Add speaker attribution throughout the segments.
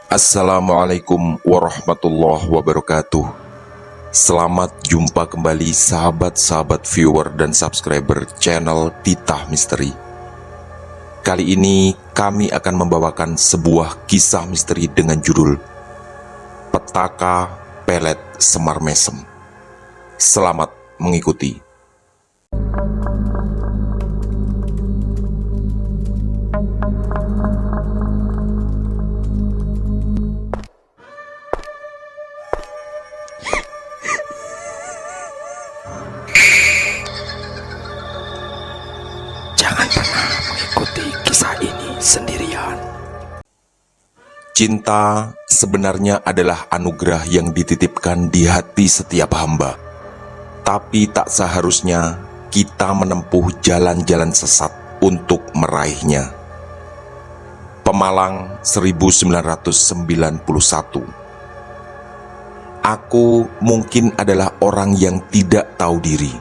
Speaker 1: Assalamualaikum warahmatullahi wabarakatuh. Selamat jumpa kembali sahabat-sahabat viewer dan subscriber channel Titah Misteri. Kali ini kami akan membawakan sebuah kisah misteri dengan judul Petaka Pelet Semar Mesem. Selamat mengikuti.
Speaker 2: Jangan pernah mengikuti kisah ini sendirian.
Speaker 1: Cinta sebenarnya adalah anugerah yang dititipkan di hati setiap hamba. Tapi tak seharusnya kita menempuh jalan-jalan sesat untuk meraihnya. Pemalang 1991. Aku mungkin adalah orang yang tidak tahu diri,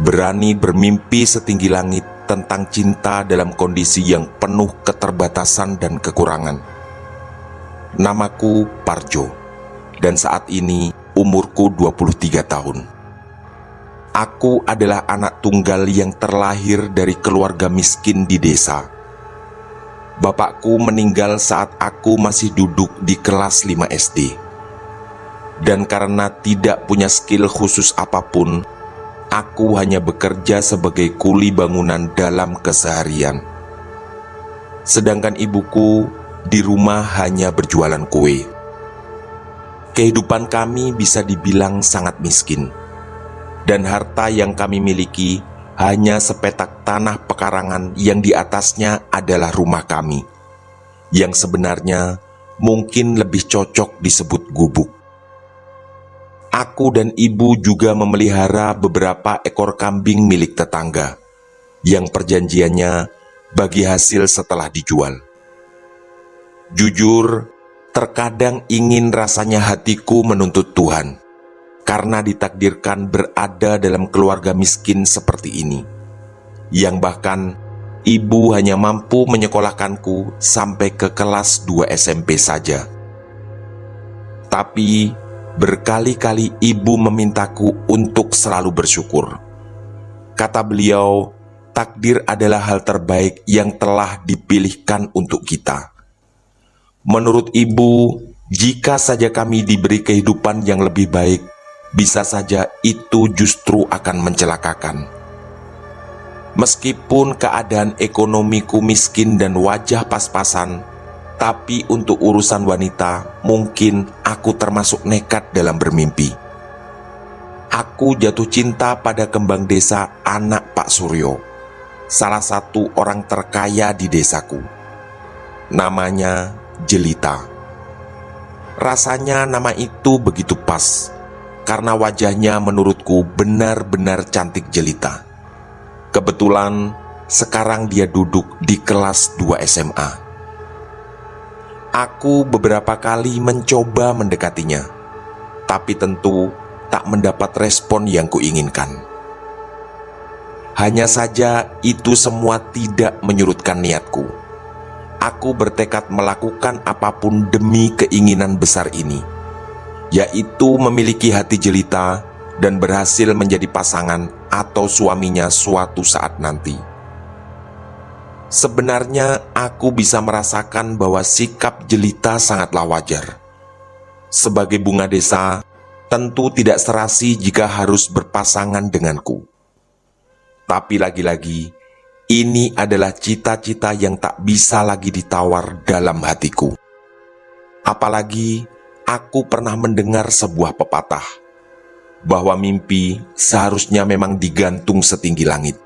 Speaker 1: berani bermimpi setinggi langit tentang cinta dalam kondisi yang penuh keterbatasan dan kekurangan. Namaku Parjo, dan saat ini umurku 23 tahun. Aku adalah anak tunggal yang terlahir dari keluarga miskin di desa. Bapakku meninggal saat aku masih duduk di kelas 5 SD. Dan karena tidak punya skill khusus apapun, aku hanya bekerja sebagai kuli bangunan dalam keseharian. Sedangkan ibuku di rumah hanya berjualan kue. Kehidupan kami bisa dibilang sangat miskin. Dan harta yang kami miliki hanya sepetak tanah pekarangan yang di atasnya adalah rumah kami, yang sebenarnya mungkin lebih cocok disebut gubuk. Aku dan ibu juga memelihara beberapa ekor kambing milik tetangga, yang perjanjiannya bagi hasil setelah dijual. Jujur, terkadang ingin rasanya hatiku menuntut Tuhan, karena ditakdirkan berada dalam keluarga miskin seperti ini, yang bahkan ibu hanya mampu menyekolahkanku sampai ke kelas 2 SMP saja. Tapi berkali-kali ibu memintaku untuk selalu bersyukur. Kata beliau, takdir adalah hal terbaik yang telah dipilihkan untuk kita. Menurut ibu, jika saja kami diberi kehidupan yang lebih baik, bisa saja itu justru akan mencelakakan. Meskipun keadaan ekonomiku miskin dan wajah pas-pasan, tapi untuk urusan wanita, mungkin aku termasuk nekat dalam bermimpi. Aku jatuh cinta pada kembang desa anak Pak Suryo, salah satu orang terkaya di desaku. Namanya Jelita. Rasanya nama itu begitu pas, karena wajahnya menurutku benar-benar cantik jelita. Kebetulan sekarang dia duduk di kelas 2 SMA. Aku beberapa kali mencoba mendekatinya, tapi tentu tak mendapat respon yang kuinginkan. Hanya saja itu semua tidak menyurutkan niatku. Aku bertekad melakukan apapun demi keinginan besar ini, yaitu memiliki hati jelita dan berhasil menjadi pasangan atau suaminya suatu saat nanti. Sebenarnya aku bisa merasakan bahwa sikap jelita sangatlah wajar. Sebagai bunga desa, tentu tidak serasi jika harus berpasangan denganku. Tapi lagi-lagi, ini adalah cita-cita yang tak bisa lagi ditawar dalam hatiku. Apalagi aku pernah mendengar sebuah pepatah, bahwa mimpi seharusnya memang digantung setinggi langit.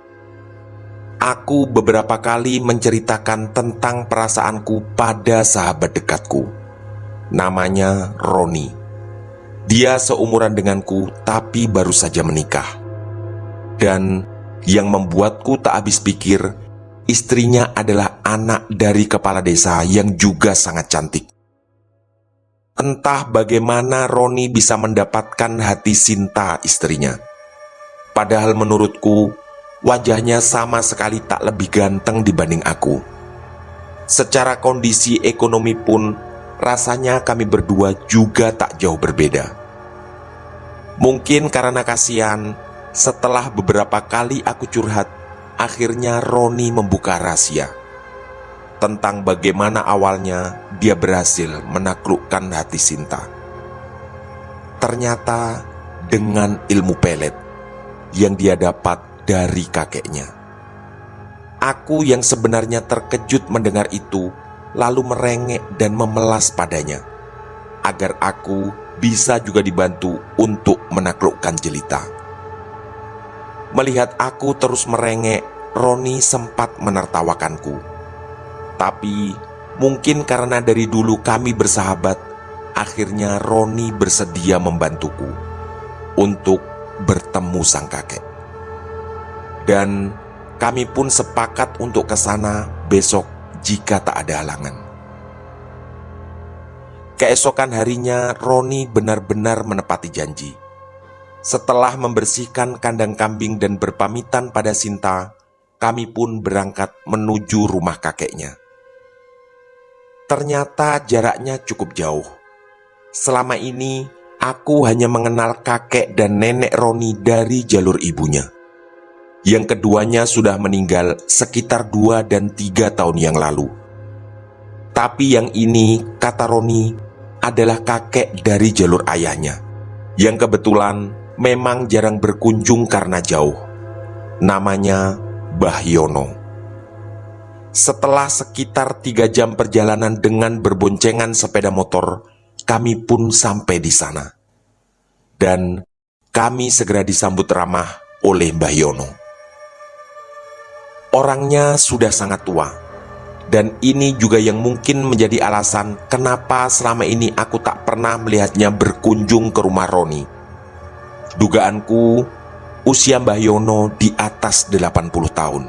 Speaker 1: Aku beberapa kali menceritakan tentang perasaanku pada sahabat dekatku. Namanya Roni. Dia seumuran denganku tapi baru saja menikah. Dan yang membuatku tak habis pikir, istrinya adalah anak dari kepala desa yang juga sangat cantik. Entah bagaimana Roni bisa mendapatkan hati Sinta istrinya. Padahal menurutku, wajahnya sama sekali tak lebih ganteng dibanding aku. Secara kondisi ekonomi pun, rasanya kami berdua juga tak jauh berbeda. Mungkin karena kasihan, setelah beberapa kali aku curhat, akhirnya Roni membuka rahasia tentang bagaimana awalnya dia berhasil menaklukkan hati Sinta. Ternyata dengan ilmu pelet yang dia dapat dari kakeknya. Aku yang sebenarnya terkejut mendengar itu, lalu merengek dan memelas padanya, agar aku bisa juga dibantu untuk menaklukkan jelita. Melihat aku terus merengek, Roni sempat menertawakanku. Tapi mungkin karena dari dulu kami bersahabat, akhirnya Roni bersedia membantuku untuk bertemu sang kakek. Dan kami pun sepakat untuk ke sana besok jika tak ada halangan. Keesokan harinya Roni benar-benar menepati janji. Setelah membersihkan kandang kambing dan berpamitan pada Sinta, kami pun berangkat menuju rumah kakeknya. Ternyata jaraknya cukup jauh. Selama ini aku hanya mengenal kakek dan nenek Roni dari jalur ibunya. Yang keduanya sudah meninggal sekitar 2 dan 3 tahun yang lalu. Tapi yang ini, kata Roni, adalah kakek dari jalur ayahnya, yang kebetulan memang jarang berkunjung karena jauh. Namanya Mbah Yono. Setelah sekitar 3 jam perjalanan dengan berboncengan sepeda motor, kami pun sampai di sana. Dan kami segera disambut ramah oleh Mbah Yono. Orangnya sudah sangat tua, dan ini juga yang mungkin menjadi alasan kenapa selama ini aku tak pernah melihatnya berkunjung ke rumah Roni. Dugaanku, usia Mbah Yono di atas 80 tahun.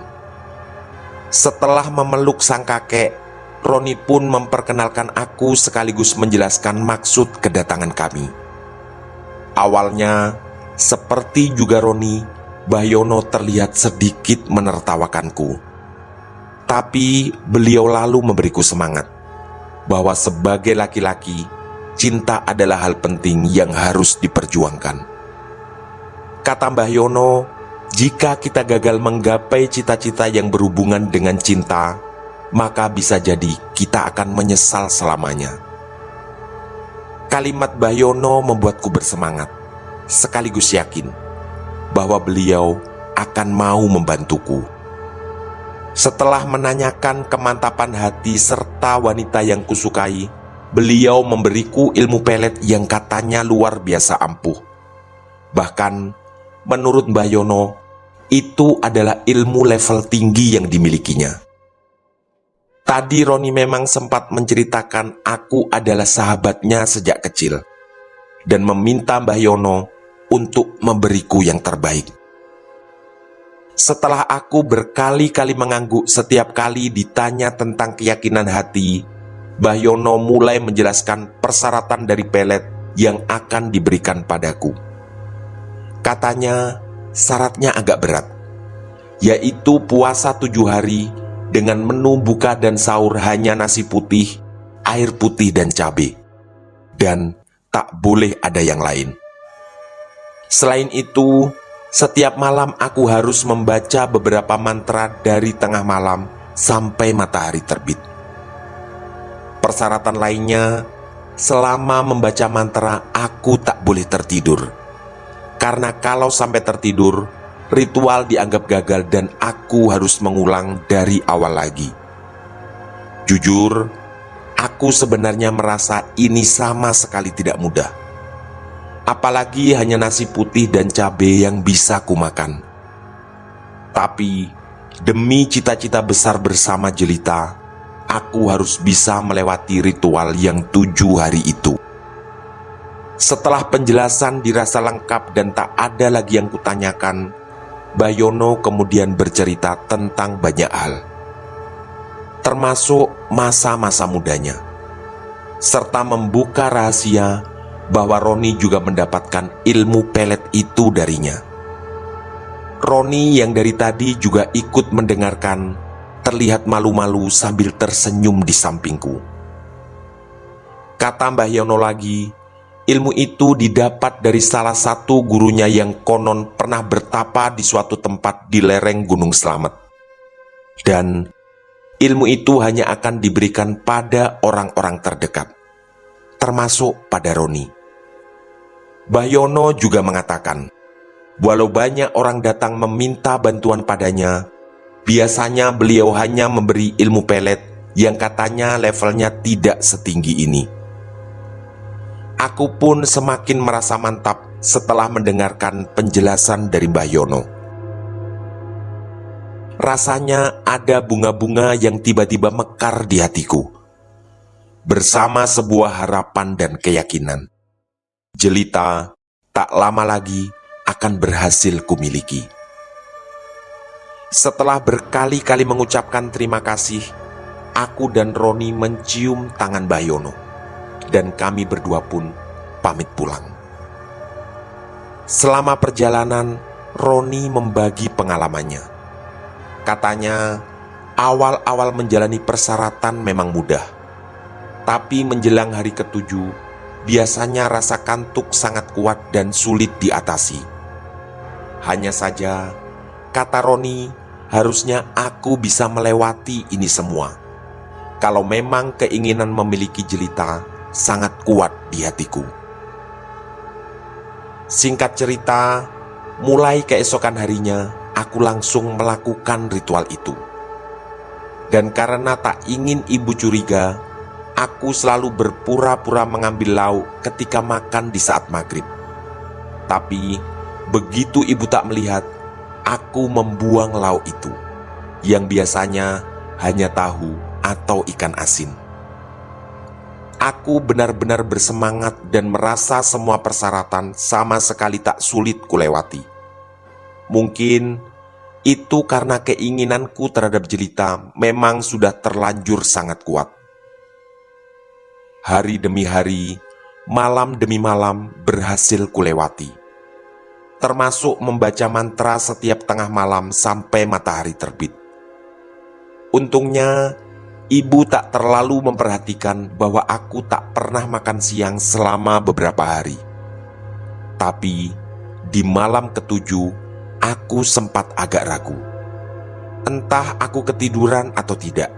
Speaker 1: Setelah memeluk sang kakek, Roni pun memperkenalkan aku sekaligus menjelaskan maksud kedatangan kami. Awalnya, seperti juga Roni, Mbah Yono terlihat sedikit menertawakanku. Tapi beliau lalu memberiku semangat bahwa sebagai laki-laki, cinta adalah hal penting yang harus diperjuangkan. Kata Mbah Yono, jika kita gagal menggapai cita-cita yang berhubungan dengan cinta, maka bisa jadi kita akan menyesal selamanya. Kalimat Mbah Yono membuatku bersemangat, sekaligus yakin bahwa beliau akan mau membantuku. Setelah menanyakan kemantapan hati serta wanita yang kusukai, beliau memberiku ilmu pelet yang katanya luar biasa ampuh. Bahkan menurut Mbah Yono, itu adalah ilmu level tinggi yang dimilikinya. Tadi Roni memang sempat menceritakan aku adalah sahabatnya sejak kecil, dan meminta Mbah Yono untuk memberiku yang terbaik. Setelah aku berkali-kali mengangguk setiap kali ditanya tentang keyakinan hati, Mbah Yono mulai menjelaskan persyaratan dari pelet yang akan diberikan padaku. Katanya syaratnya agak berat, yaitu puasa 7 hari dengan menu buka dan sahur hanya nasi putih, air putih dan cabai, dan tak boleh ada yang lain. Selain itu, setiap malam aku harus membaca beberapa mantra dari tengah malam sampai matahari terbit. Persyaratan lainnya, selama membaca mantra aku tak boleh tertidur. Karena kalau sampai tertidur, ritual dianggap gagal dan aku harus mengulang dari awal lagi. Jujur, aku sebenarnya merasa ini sama sekali tidak mudah. Apalagi hanya nasi putih dan cabai yang bisa kumakan. Tapi demi cita-cita besar bersama jelita, aku harus bisa melewati ritual yang 7 hari itu. Setelah penjelasan dirasa lengkap dan tak ada lagi yang kutanyakan, Mbah Yono kemudian bercerita tentang banyak hal, termasuk masa-masa mudanya, serta membuka rahasia bahwa Roni juga mendapatkan ilmu pelet itu darinya. Roni yang dari tadi juga ikut mendengarkan, terlihat malu-malu sambil tersenyum di sampingku. Kata Mbah Yono lagi, ilmu itu didapat dari salah satu gurunya yang konon pernah bertapa di suatu tempat di lereng Gunung Slamet. Dan ilmu itu hanya akan diberikan pada orang-orang terdekat, termasuk pada Roni. Mbah Yono juga mengatakan, walau banyak orang datang meminta bantuan padanya, biasanya beliau hanya memberi ilmu pelet yang katanya levelnya tidak setinggi ini. Aku pun semakin merasa mantap setelah mendengarkan penjelasan dari Mbah Yono. Rasanya ada bunga-bunga yang tiba-tiba mekar di hatiku, bersama sebuah harapan dan keyakinan. Jelita tak lama lagi akan berhasil kumiliki. Setelah berkali-kali mengucapkan terima kasih, aku dan Roni mencium tangan Mbah Yono, dan kami berdua pun pamit pulang. Selama perjalanan, Roni membagi pengalamannya. Katanya, awal-awal menjalani persyaratan memang mudah, tapi menjelang hari ketujuh, biasanya rasa kantuk sangat kuat dan sulit diatasi. Hanya saja, kata Roni, harusnya aku bisa melewati ini semua kalau memang keinginan memiliki jelita sangat kuat di hatiku. Singkat cerita, mulai keesokan harinya, aku langsung melakukan ritual itu. Dan karena tak ingin ibu curiga, aku selalu berpura-pura mengambil lauk ketika makan di saat maghrib. Tapi begitu ibu tak melihat, aku membuang lauk itu, yang biasanya hanya tahu atau ikan asin. Aku benar-benar bersemangat dan merasa semua persyaratan sama sekali tak sulit kulewati. Mungkin itu karena keinginanku terhadap jelita memang sudah terlanjur sangat kuat. Hari demi hari, malam demi malam berhasil kulewati, termasuk membaca mantra setiap tengah malam sampai matahari terbit. Untungnya, ibu tak terlalu memperhatikan bahwa aku tak pernah makan siang selama beberapa hari. Tapi di malam ketujuh, aku sempat agak ragu. Entah aku ketiduran atau tidak,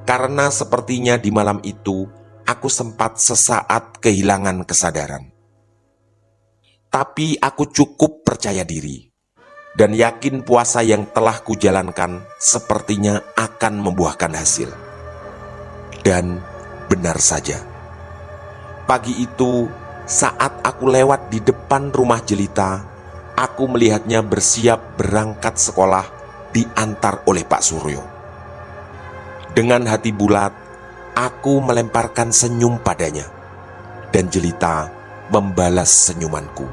Speaker 1: karena sepertinya di malam itu aku sempat sesaat kehilangan kesadaran. Tapi aku cukup percaya diri dan yakin puasa yang telah kujalankan sepertinya akan membuahkan hasil. Dan benar saja, pagi itu saat aku lewat di depan rumah jelita, aku melihatnya bersiap berangkat sekolah diantar oleh Pak Suryo. Dengan hati bulat, aku melemparkan senyum padanya, dan jelita membalas senyumanku.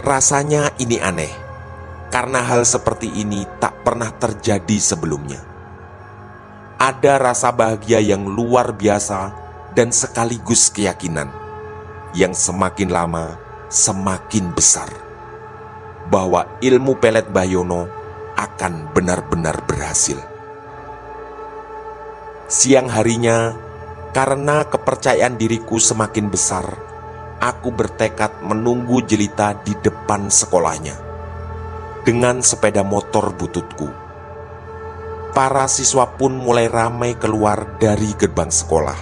Speaker 1: Rasanya ini aneh, karena hal seperti ini tak pernah terjadi sebelumnya. Ada rasa bahagia yang luar biasa dan sekaligus keyakinan yang semakin lama semakin besar bahwa ilmu pelet Mbah Yono akan benar-benar berhasil. Siang harinya, karena kepercayaan diriku semakin besar, aku bertekad menunggu jelita di depan sekolahnya dengan sepeda motor bututku. Para siswa pun mulai ramai keluar dari gerbang sekolah.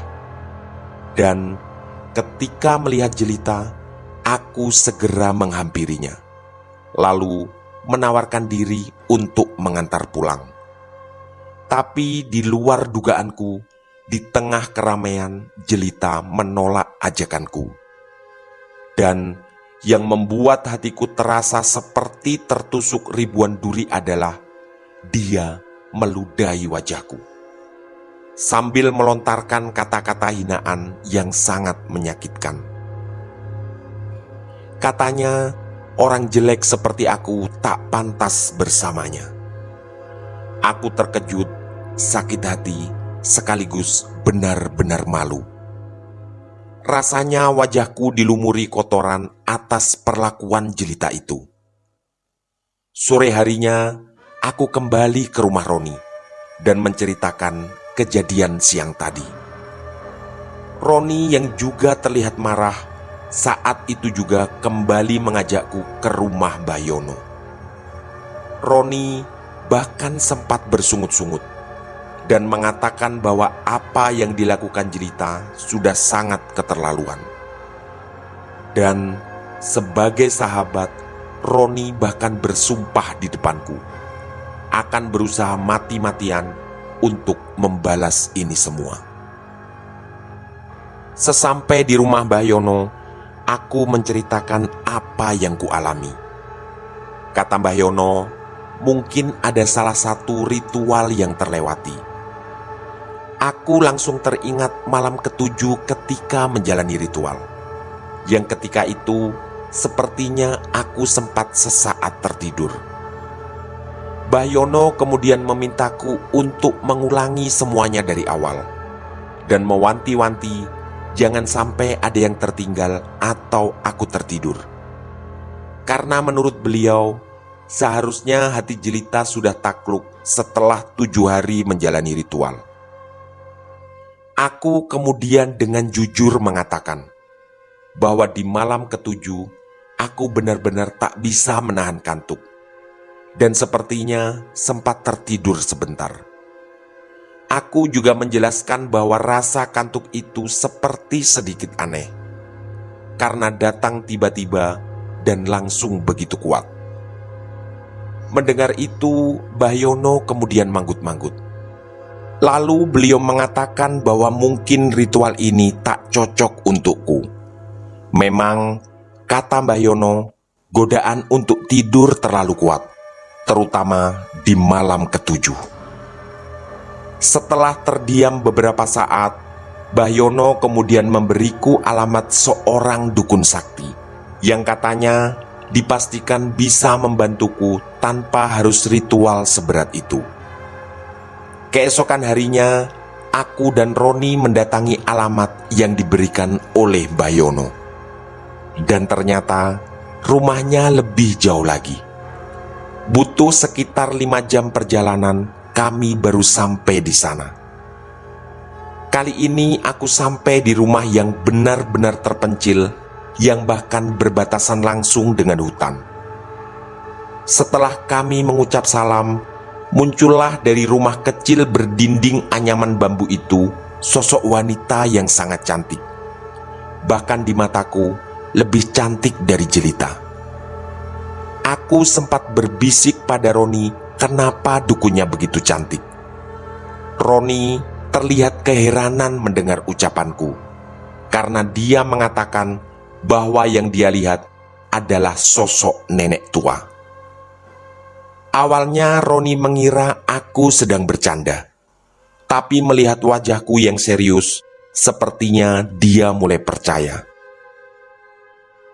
Speaker 1: Dan ketika melihat jelita, aku segera menghampirinya, lalu menawarkan diri untuk mengantar pulang. Tapi di luar dugaanku, di tengah keramaian, jelita menolak ajakanku. Dan yang membuat hatiku terasa seperti tertusuk ribuan duri adalah dia meludahi wajahku sambil melontarkan kata-kata hinaan yang sangat menyakitkan. Katanya, orang jelek seperti aku tak pantas bersamanya. Aku terkejut, sakit hati, sekaligus benar-benar malu. Rasanya wajahku dilumuri kotoran atas perlakuan jelita itu. Sore harinya, aku kembali ke rumah Roni dan menceritakan kejadian siang tadi. Roni yang juga terlihat marah saat itu juga kembali mengajakku ke rumah Mbah Yono. Roni bahkan sempat bersungut-sungut dan mengatakan bahwa apa yang dilakukan Jelita sudah sangat keterlaluan. Dan sebagai sahabat, Roni bahkan bersumpah di depanku akan berusaha mati-matian untuk membalas ini semua. Sesampai di rumah Mbah Yono, aku menceritakan apa yang kualami. Kata Mbah Yono, mungkin ada salah satu ritual yang terlewati. Aku langsung teringat malam ketujuh ketika menjalani ritual, yang ketika itu sepertinya aku sempat sesaat tertidur. Mbah Yono kemudian memintaku untuk mengulangi semuanya dari awal dan mewanti-wanti jangan sampai ada yang tertinggal atau aku tertidur. Karena menurut beliau, seharusnya hati Jelita sudah takluk setelah 7 hari menjalani ritual. Aku kemudian dengan jujur mengatakan bahwa di malam ketujuh, aku benar-benar tak bisa menahan kantuk. Dan sepertinya sempat tertidur sebentar. Aku juga menjelaskan bahwa rasa kantuk itu seperti sedikit aneh, karena datang tiba-tiba dan langsung begitu kuat. Mendengar itu, Mbah Yono kemudian manggut-manggut. Lalu beliau mengatakan bahwa mungkin ritual ini tak cocok untukku. Memang, kata Mbah Yono, godaan untuk tidur terlalu kuat, terutama di malam ketujuh. Setelah terdiam beberapa saat, Mbah Yono kemudian memberiku alamat seorang dukun sakti yang katanya dipastikan bisa membantuku tanpa harus ritual seberat itu. Keesokan harinya, aku dan Roni mendatangi alamat yang diberikan oleh Mbah Yono. Dan ternyata rumahnya lebih jauh lagi. Butuh sekitar 5 jam perjalanan, kami baru sampai di sana. Kali ini aku sampai di rumah yang benar-benar terpencil, yang bahkan berbatasan langsung dengan hutan. Setelah kami mengucap salam, muncullah dari rumah kecil berdinding anyaman bambu itu sosok wanita yang sangat cantik. Bahkan di mataku, lebih cantik dari Jelita. Aku sempat berbisik pada Roni kenapa dukunnya begitu cantik. Roni terlihat keheranan mendengar ucapanku, karena dia mengatakan bahwa yang dia lihat adalah sosok nenek tua. Awalnya Roni mengira aku sedang bercanda, tapi melihat wajahku yang serius, sepertinya dia mulai percaya.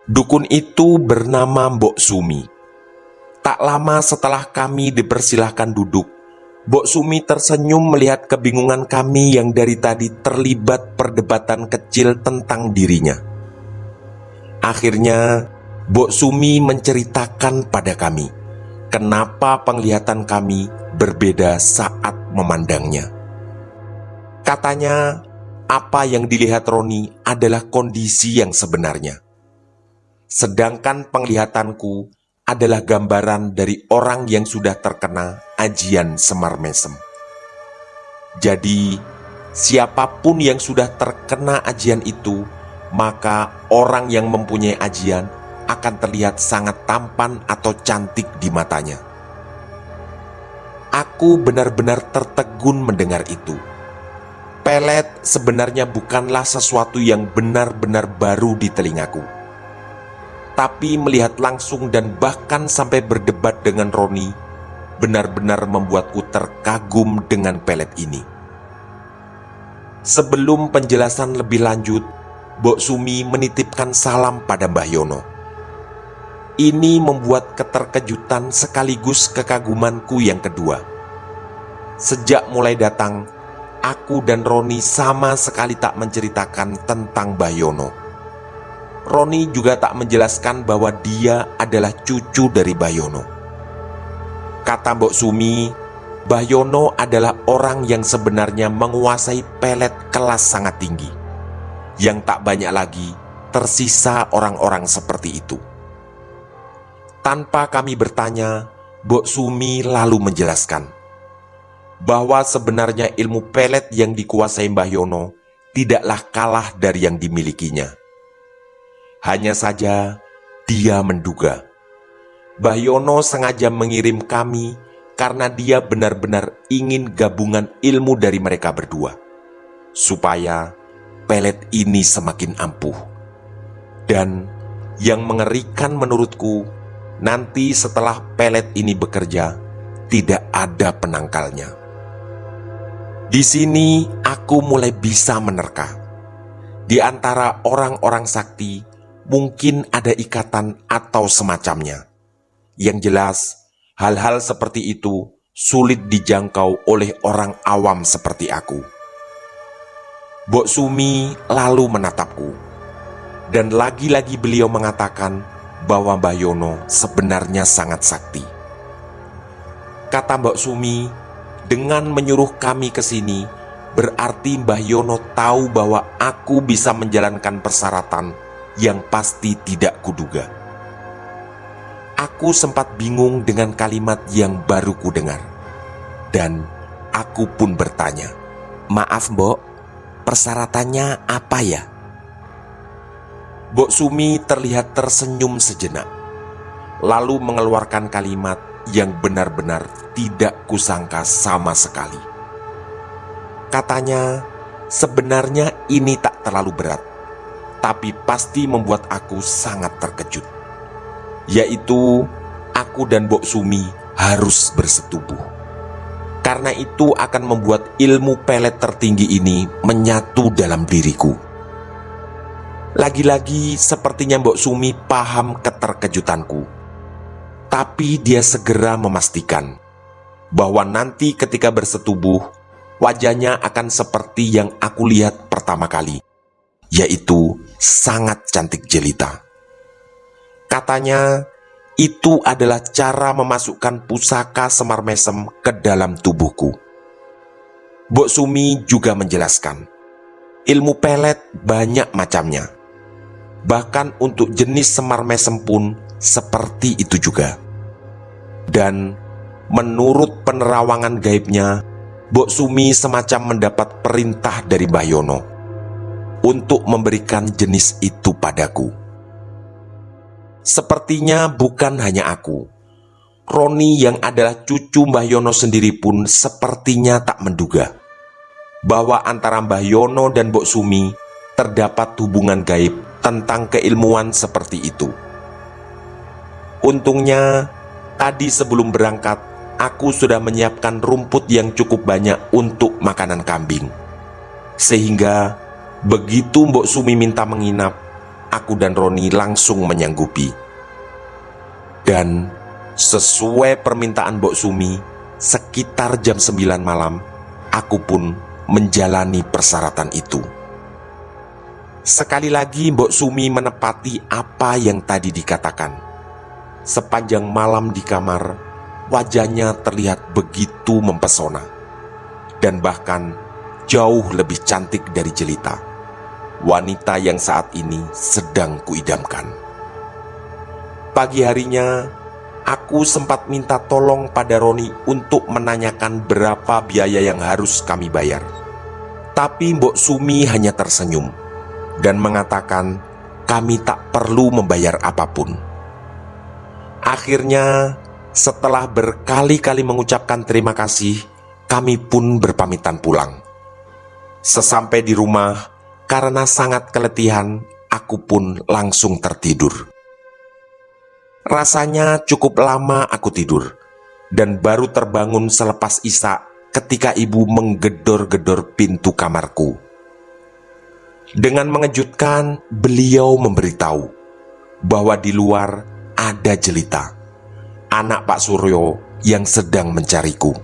Speaker 1: Dukun itu bernama Mbok Sumi. Tak lama setelah kami dipersilahkan duduk, Mbok Sumi tersenyum melihat kebingungan kami yang dari tadi terlibat perdebatan kecil tentang dirinya. Akhirnya, Mbok Sumi menceritakan pada kami kenapa penglihatan kami berbeda saat memandangnya. Katanya, apa yang dilihat Roni adalah kondisi yang sebenarnya. Sedangkan penglihatanku adalah gambaran dari orang yang sudah terkena ajian Semar Mesem. Jadi, siapapun yang sudah terkena ajian itu, maka orang yang mempunyai ajian akan terlihat sangat tampan atau cantik di matanya. Aku benar-benar tertegun mendengar itu. Pelet sebenarnya bukanlah sesuatu yang benar-benar baru di telingaku. Tapi melihat langsung dan bahkan sampai berdebat dengan Roni, benar-benar membuatku terkagum dengan pelet ini. Sebelum penjelasan lebih lanjut, Mbok Sumi menitipkan salam pada Mbah Yono. Ini membuat keterkejutan sekaligus kekagumanku yang kedua. Sejak mulai datang, aku dan Roni sama sekali tak menceritakan tentang Mbah Yono. Roni juga tak menjelaskan bahwa dia adalah cucu dari Mbah Yono. Kata Mbok Sumi, Mbah Yono adalah orang yang sebenarnya menguasai pelet kelas sangat tinggi. yang tak banyak lagi tersisa orang-orang seperti itu. Tanpa kami bertanya, Mbok Sumi lalu menjelaskan bahwa sebenarnya ilmu pelet yang dikuasai Mbah Yono tidaklah kalah dari yang dimilikinya. Hanya saja dia menduga Mbah Yono sengaja mengirim kami karena dia benar-benar ingin gabungan ilmu dari mereka berdua, supaya pelet ini semakin ampuh. Dan yang mengerikan menurutku, nanti setelah pelet ini bekerja, tidak ada penangkalnya. Di sini aku mulai bisa menerka. Di antara orang-orang sakti, mungkin ada ikatan atau semacamnya. Yang jelas, hal-hal seperti itu sulit dijangkau oleh orang awam seperti aku. Mbok Sumi lalu menatapku, dan lagi-lagi beliau mengatakan bahwa Mbah Yono sebenarnya sangat sakti. Kata Mbok Sumi, dengan menyuruh kami ke sini, berarti Mbah Yono tahu bahwa aku bisa menjalankan persyaratan yang pasti tidak kuduga. Aku sempat bingung dengan kalimat yang baru kudengar, dan aku pun bertanya, "Maaf Mbok, persyaratannya apa ya?" Mbok Sumi terlihat tersenyum sejenak, lalu mengeluarkan kalimat yang benar-benar tidak kusangka sama sekali. Katanya, sebenarnya ini tak terlalu berat, tapi pasti membuat aku sangat terkejut. Yaitu, aku dan Mbok Sumi harus bersetubuh. Karena itu akan membuat ilmu pelet tertinggi ini menyatu dalam diriku. Lagi-lagi sepertinya Mbok Sumi paham keterkejutanku. Tapi dia segera memastikan bahwa nanti ketika bersetubuh, wajahnya akan seperti yang aku lihat pertama kali, yaitu sangat cantik jelita. Katanya, itu adalah cara memasukkan pusaka Semar Mesem ke dalam tubuhku. Mbok Sumi juga menjelaskan, ilmu pelet banyak macamnya. Bahkan untuk jenis Semar Mesem pun seperti itu juga. Dan menurut penerawangan gaibnya, Mbok Sumi semacam mendapat perintah dari Mbah Yono untuk memberikan jenis itu padaku. Sepertinya bukan hanya aku, Roni yang adalah cucu Mbah Yono sendiri pun sepertinya tak menduga bahwa antara Mbah Yono dan Mbok Sumi terdapat hubungan gaib tentang keilmuan seperti itu. Untungnya, tadi sebelum berangkat, aku sudah menyiapkan rumput yang cukup banyak untuk makanan kambing. Sehingga, begitu Mbok Sumi minta menginap, aku dan Roni langsung menyanggupi. Dan, sesuai permintaan Mbok Sumi, sekitar jam 9 malam, aku pun menjalani persyaratan itu. Sekali lagi Mbok Sumi menepati apa yang tadi dikatakan. Sepanjang malam di kamar, wajahnya terlihat begitu mempesona, dan bahkan jauh lebih cantik dari jelita, wanita yang saat ini sedang kuidamkan. Pagi harinya, aku sempat minta tolong pada Roni untuk menanyakan berapa biaya yang harus kami bayar. Tapi Mbok Sumi hanya tersenyum dan mengatakan kami tak perlu membayar apapun. Akhirnya, setelah berkali-kali mengucapkan terima kasih, kami pun berpamitan pulang. Sesampai di rumah, karena sangat keletihan, aku pun langsung tertidur. Rasanya cukup lama aku tidur, dan baru terbangun selepas Isya ketika ibu menggedor-gedor pintu kamarku. Dengan mengejutkan, beliau memberitahu bahwa di luar ada jelita, anak Pak Suryo yang sedang mencariku.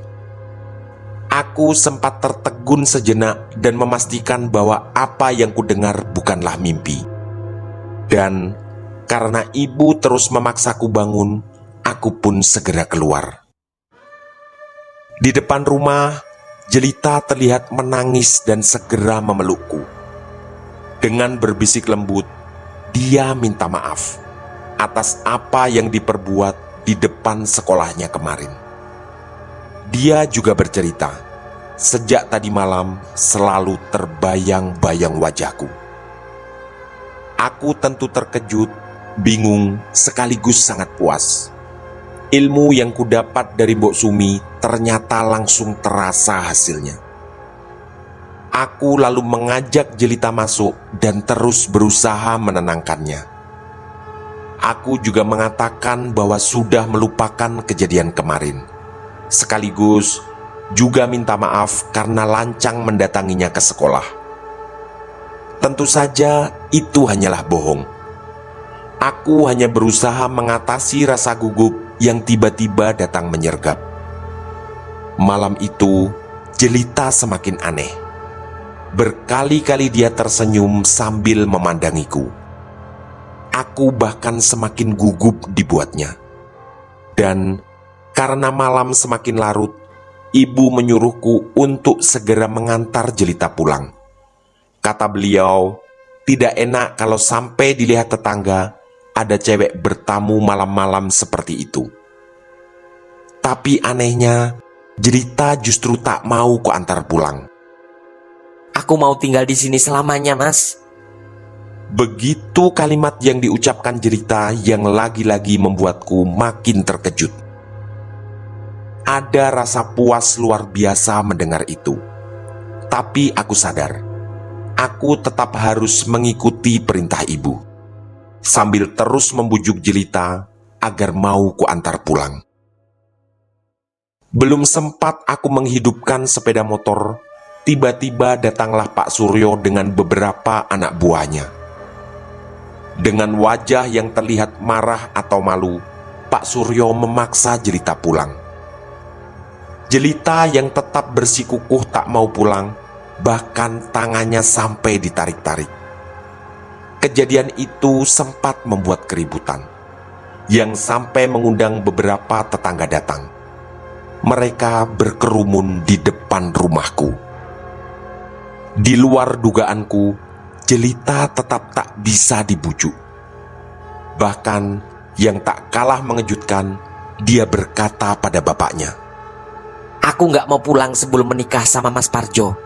Speaker 1: Aku sempat tertegun sejenak dan memastikan bahwa apa yang kudengar bukanlah mimpi. Dan karena ibu terus memaksaku bangun, aku pun segera keluar. Di depan rumah, jelita terlihat menangis dan segera memelukku. Dengan berbisik lembut, dia minta maaf atas apa yang diperbuat di depan sekolahnya kemarin. Dia juga bercerita, sejak tadi malam selalu terbayang-bayang wajahku. Aku tentu terkejut, bingung, sekaligus sangat puas. Ilmu yang kudapat dari Mbok Sumi ternyata langsung terasa hasilnya. Aku lalu mengajak Jelita masuk dan terus berusaha menenangkannya. Aku juga mengatakan bahwa sudah melupakan kejadian kemarin, sekaligus juga minta maaf karena lancang mendatanginya ke sekolah. Tentu saja itu hanyalah bohong. Aku hanya berusaha mengatasi rasa gugup yang tiba-tiba datang menyergap. Malam itu, Jelita semakin aneh. Berkali-kali dia tersenyum sambil memandangiku. Aku bahkan semakin gugup dibuatnya. Dan karena malam semakin larut, ibu menyuruhku untuk segera mengantar Jelita pulang. Kata beliau, tidak enak kalau sampai dilihat tetangga ada cewek bertamu malam-malam seperti itu. Tapi anehnya, Jelita justru tak mau kuantar pulang.
Speaker 3: Aku mau tinggal di sini selamanya, Mas.
Speaker 1: Begitu kalimat yang diucapkan Jelita yang lagi-lagi membuatku makin terkejut. Ada rasa puas luar biasa mendengar itu. Tapi aku sadar, aku tetap harus mengikuti perintah ibu. Sambil terus membujuk Jelita agar mau kuantar pulang. Belum sempat aku menghidupkan sepeda motor, tiba-tiba datanglah Pak Suryo dengan beberapa anak buahnya. Dengan wajah yang terlihat marah atau malu, Pak Suryo memaksa Jelita pulang. Jelita yang tetap bersikukuh tak mau pulang, bahkan tangannya sampai ditarik-tarik. Kejadian itu sempat membuat keributan, yang sampai mengundang beberapa tetangga datang. Mereka berkerumun di depan rumahku. Di luar dugaanku, Jelita tetap tak bisa dibujuk. Bahkan yang tak kalah mengejutkan, dia berkata pada bapaknya,
Speaker 3: Aku nggak mau pulang sebelum menikah sama Mas Parjo.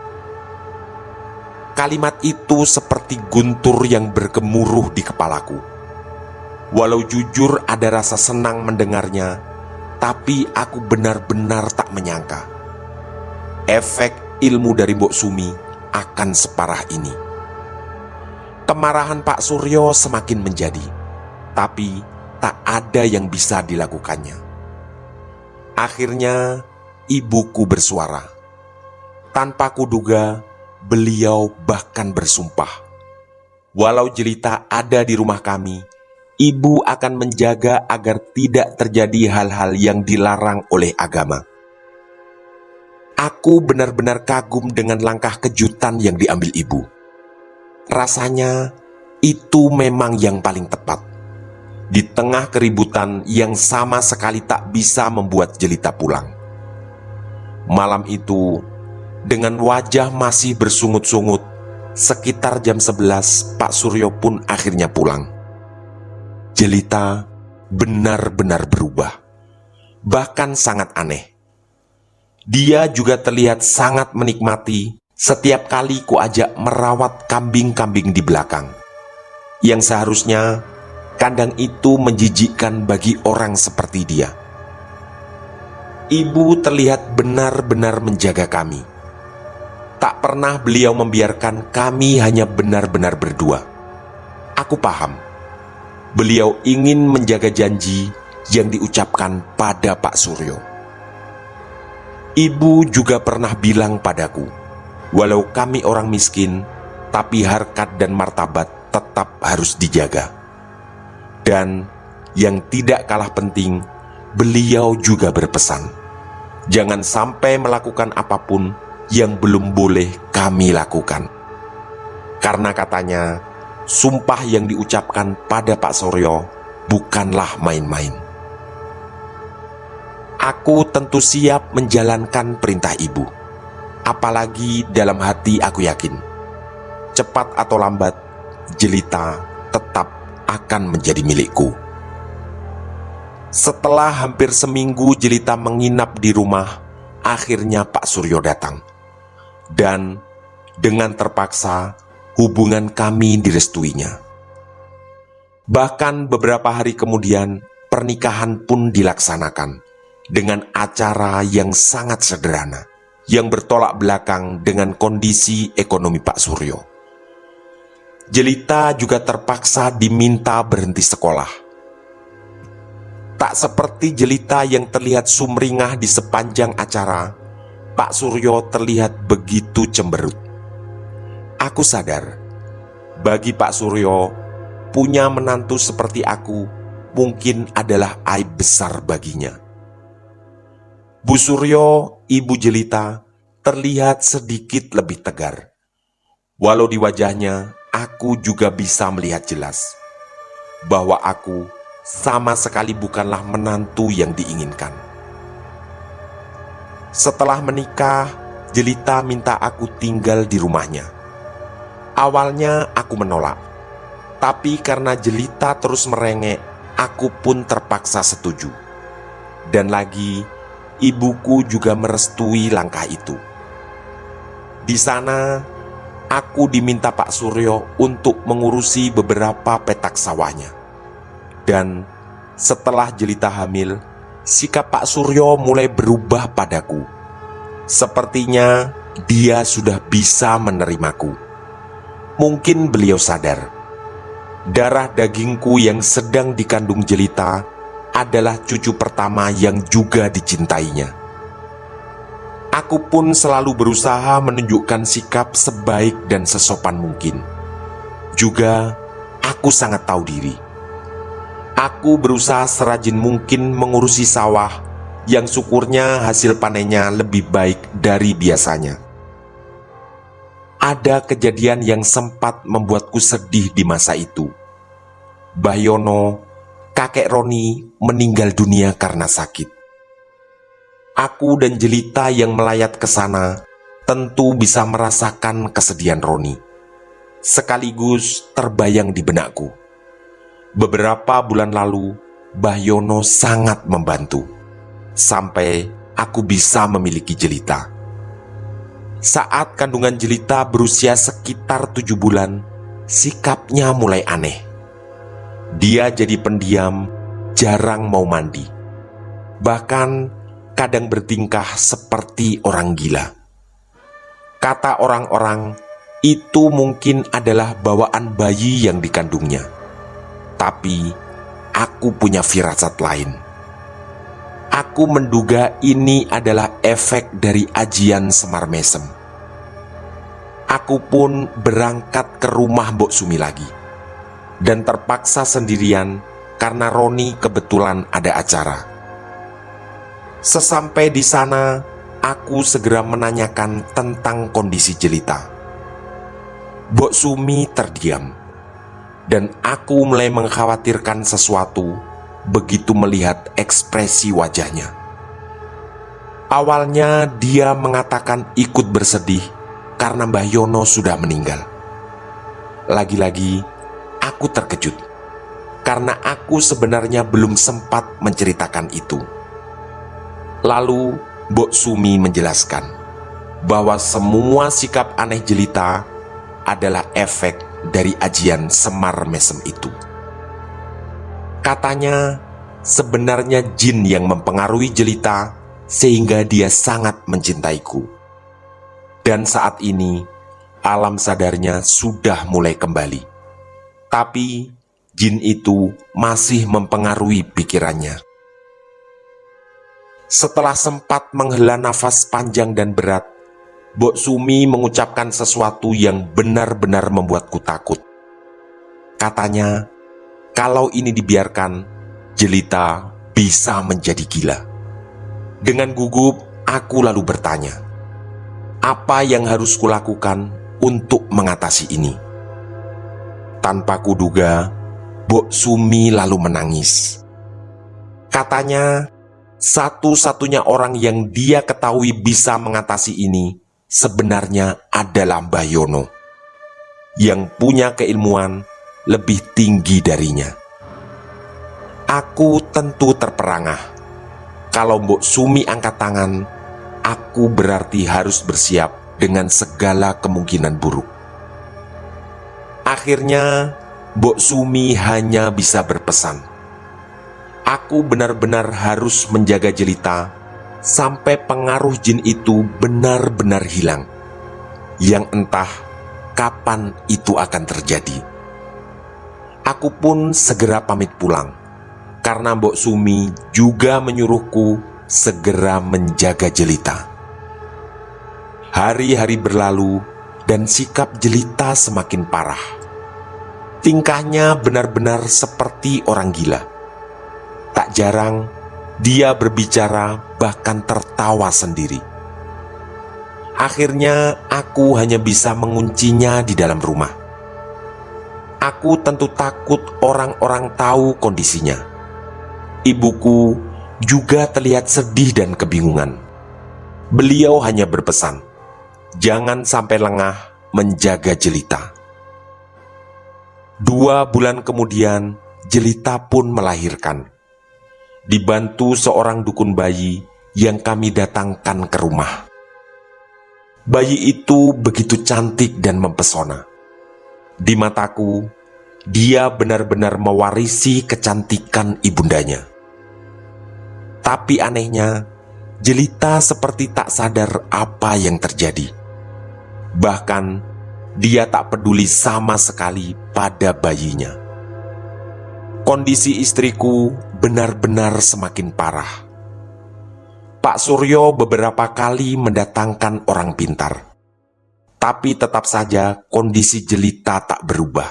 Speaker 1: Kalimat itu seperti guntur yang bergemuruh di kepalaku. Walau jujur ada rasa senang mendengarnya, tapi aku benar-benar tak menyangka efek ilmu dari Mbok Sumi akan separah ini. Kemarahan Pak Suryo semakin menjadi, tapi tak ada yang bisa dilakukannya. Akhirnya ibuku bersuara. Tanpa kuduga, beliau bahkan bersumpah, walau Jelita ada di rumah kami, ibu akan menjaga agar tidak terjadi hal-hal yang dilarang oleh agama. Aku benar-benar kagum dengan langkah kejutan yang diambil ibu. Rasanya itu memang yang paling tepat. Di tengah keributan yang sama sekali tak bisa membuat Jelita pulang. Malam itu, dengan wajah masih bersungut-sungut, sekitar jam 11 Pak Suryo pun akhirnya pulang. Jelita benar-benar berubah, bahkan sangat aneh. Dia juga terlihat sangat menikmati setiap kali kuajak merawat kambing-kambing di belakang, yang seharusnya kandang itu menjijikkan bagi orang seperti dia. Ibu terlihat benar-benar menjaga kami. Tak pernah beliau membiarkan kami hanya benar-benar berdua. Aku paham, beliau ingin menjaga janji yang diucapkan pada Pak Suryo. Ibu juga pernah bilang padaku, walau kami orang miskin, tapi harkat dan martabat tetap harus dijaga. Dan yang tidak kalah penting, beliau juga berpesan, jangan sampai melakukan apapun yang belum boleh kami lakukan. Karena katanya, sumpah yang diucapkan pada Pak Suryo bukanlah main-main. Aku tentu siap menjalankan perintah ibu. Apalagi dalam hati aku yakin, cepat atau lambat, Jelita tetap akan menjadi milikku. Setelah hampir seminggu Jelita menginap di rumah, akhirnya Pak Suryo datang. Dan dengan terpaksa, hubungan kami direstuinya. Bahkan beberapa hari kemudian, pernikahan pun dilaksanakan dengan acara yang sangat sederhana, yang bertolak belakang dengan kondisi ekonomi Pak Suryo. Jelita juga terpaksa diminta berhenti sekolah. Tak seperti Jelita yang terlihat sumringah di sepanjang acara, Pak Suryo terlihat begitu cemberut. Aku sadar, bagi Pak Suryo, punya menantu seperti aku mungkin adalah aib besar baginya. Bu Suryo, Ibu Jelita, terlihat sedikit lebih tegar. Walau di wajahnya, aku juga bisa melihat jelas bahwa aku sama sekali bukanlah menantu yang diinginkan. Setelah menikah, Jelita minta aku tinggal di rumahnya. Awalnya aku menolak, tapi karena Jelita terus merengek, aku pun terpaksa setuju. Dan lagi, ibuku juga merestui langkah itu. Di sana, aku diminta Pak Suryo untuk mengurusi beberapa petak sawahnya. Dan setelah Jelita hamil, sikap Pak Suryo mulai berubah padaku. Sepertinya dia sudah bisa menerimaku. Mungkin beliau sadar, darah dagingku yang sedang dikandung Jelita adalah cucu pertama yang juga dicintainya. Aku pun selalu berusaha menunjukkan sikap sebaik dan sesopan mungkin. Juga, aku sangat tahu diri. Aku berusaha serajin mungkin mengurusi sawah yang syukurnya hasil panennya lebih baik dari biasanya. Ada kejadian yang sempat membuatku sedih di masa itu. Mbah Yono, kakek Roni, meninggal dunia karena sakit. Aku dan Jelita yang melayat ke sana tentu bisa merasakan kesedihan Roni. Sekaligus terbayang di benakku. Beberapa bulan lalu, Mbah Yono sangat membantu, sampai aku bisa memiliki Jelita. Saat kandungan Jelita berusia sekitar 7 bulan, sikapnya mulai aneh. Dia jadi pendiam, jarang mau mandi. Bahkan kadang bertingkah seperti orang gila. Kata orang-orang, itu mungkin adalah bawaan bayi yang dikandungnya. Tapi, aku punya firasat lain. Aku menduga ini adalah efek dari ajian Semar Mesem. Aku pun berangkat ke rumah Mbok Sumi lagi. Dan terpaksa sendirian karena Roni kebetulan ada acara. Sesampai di sana, aku segera menanyakan tentang kondisi Jelita. Mbok Sumi terdiam. Dan aku mulai mengkhawatirkan sesuatu begitu melihat ekspresi wajahnya. Awalnya dia mengatakan ikut bersedih karena Mbah Yono sudah meninggal. Lagi-lagi aku terkejut karena aku sebenarnya belum sempat menceritakan itu. Lalu Mbok Sumi menjelaskan bahwa semua sikap aneh Jelita adalah efek dari ajian Semar Mesem itu. Katanya, sebenarnya jin yang mempengaruhi Jelita sehingga dia sangat mencintaiku. Dan saat ini, alam sadarnya sudah mulai kembali. Tapi, jin itu masih mempengaruhi pikirannya. Setelah sempat menghela nafas panjang dan berat, Mbok Sumi mengucapkan sesuatu yang benar-benar membuatku takut. Katanya, kalau ini dibiarkan, Jelita bisa menjadi gila. Dengan gugup, aku lalu bertanya, apa yang harus kulakukan untuk mengatasi ini? Tanpa kuduga, Mbok Sumi lalu menangis. Katanya, satu-satunya orang yang dia ketahui bisa mengatasi ini sebenarnya adalah Mbah Yono, yang punya keilmuan lebih tinggi darinya. Aku tentu terperangah. Kalau Mbok Sumi angkat tangan, aku berarti harus bersiap dengan segala kemungkinan buruk. Akhirnya, Mbok Sumi hanya bisa berpesan. Aku benar-benar harus menjaga Jelita sampai pengaruh jin itu benar-benar hilang. Yang entah kapan itu akan terjadi. Aku pun segera pamit pulang, karena Mbok Sumi juga menyuruhku segera menjaga Jelita. Hari-hari berlalu dan sikap Jelita semakin parah. Tingkahnya benar-benar seperti orang gila. Tak jarang dia berbicara bahkan tertawa sendiri. Akhirnya aku hanya bisa menguncinya di dalam rumah. Aku tentu takut orang-orang tahu kondisinya. Ibuku juga terlihat sedih dan kebingungan. Beliau hanya berpesan, jangan sampai lengah menjaga Jelita. 2 bulan kemudian, Jelita pun melahirkan. Dibantu seorang dukun bayi yang kami datangkan ke rumah. Bayi itu begitu cantik dan mempesona. Di mataku, dia benar-benar mewarisi kecantikan ibundanya. Tapi anehnya, Jelita seperti tak sadar apa yang terjadi. Bahkan, dia tak peduli sama sekali pada bayinya. Kondisi istriku benar-benar semakin parah. Pak Suryo beberapa kali mendatangkan orang pintar. Tapi tetap saja kondisi Jelita tak berubah.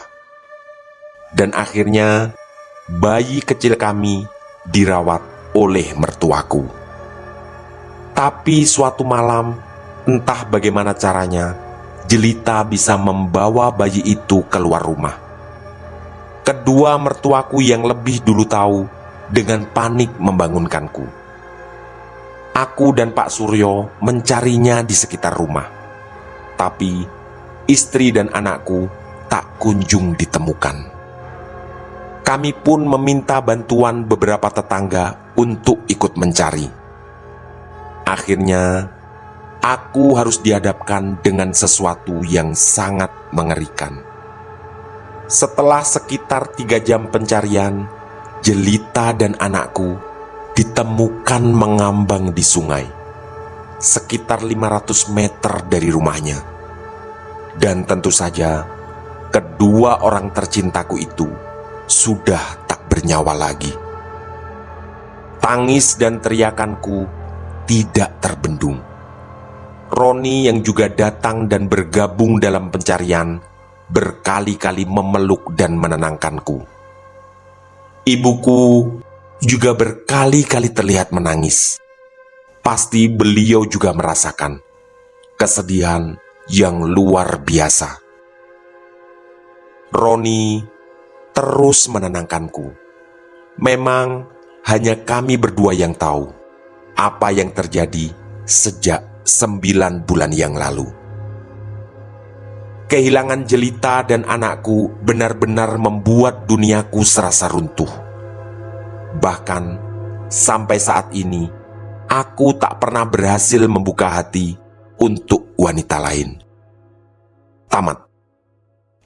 Speaker 1: Dan akhirnya, bayi kecil kami dirawat oleh mertuaku. Tapi suatu malam, entah bagaimana caranya, Jelita bisa membawa bayi itu keluar rumah. Kedua mertuaku yang lebih dulu tahu dengan panik membangunkanku. Aku dan Pak Suryo mencarinya di sekitar rumah. Tapi istri dan anakku tak kunjung ditemukan. Kami pun meminta bantuan beberapa tetangga untuk ikut mencari. Akhirnya, aku harus dihadapkan dengan sesuatu yang sangat mengerikan. Setelah sekitar 3 jam pencarian, Jelita dan anakku ditemukan mengambang di sungai, sekitar 500 meter dari rumahnya. Dan tentu saja, kedua orang tercintaku itu sudah tak bernyawa lagi. Tangis dan teriakanku tidak terbendung. Roni yang juga datang dan bergabung dalam pencarian berkali-kali memeluk dan menenangkanku. Ibuku juga berkali-kali terlihat menangis. Pasti beliau juga merasakan kesedihan yang luar biasa. Roni terus menenangkanku. Memang hanya kami berdua yang tahu apa yang terjadi sejak 9 bulan yang lalu. Kehilangan Jelita dan anakku benar-benar membuat duniaku serasa runtuh. Bahkan sampai saat ini, aku tak pernah berhasil membuka hati untuk wanita lain. Tamat.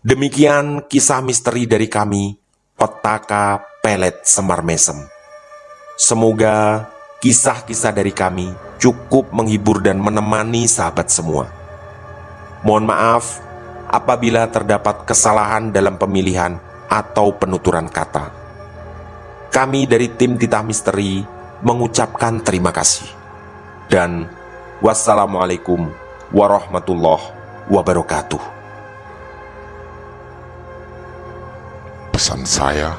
Speaker 1: Demikian kisah misteri dari kami, Petaka Pelet Semar Mesem. Semoga kisah-kisah dari kami cukup menghibur dan menemani sahabat semua. Mohon maaf apabila terdapat kesalahan dalam pemilihan atau penuturan kata. Kami dari tim Titah Misteri mengucapkan terima kasih. Dan wassalamualaikum warahmatullahi wabarakatuh.
Speaker 4: Pesan saya,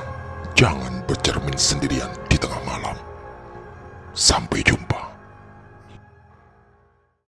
Speaker 4: jangan bercermin sendirian di tengah malam. Sampai jumpa.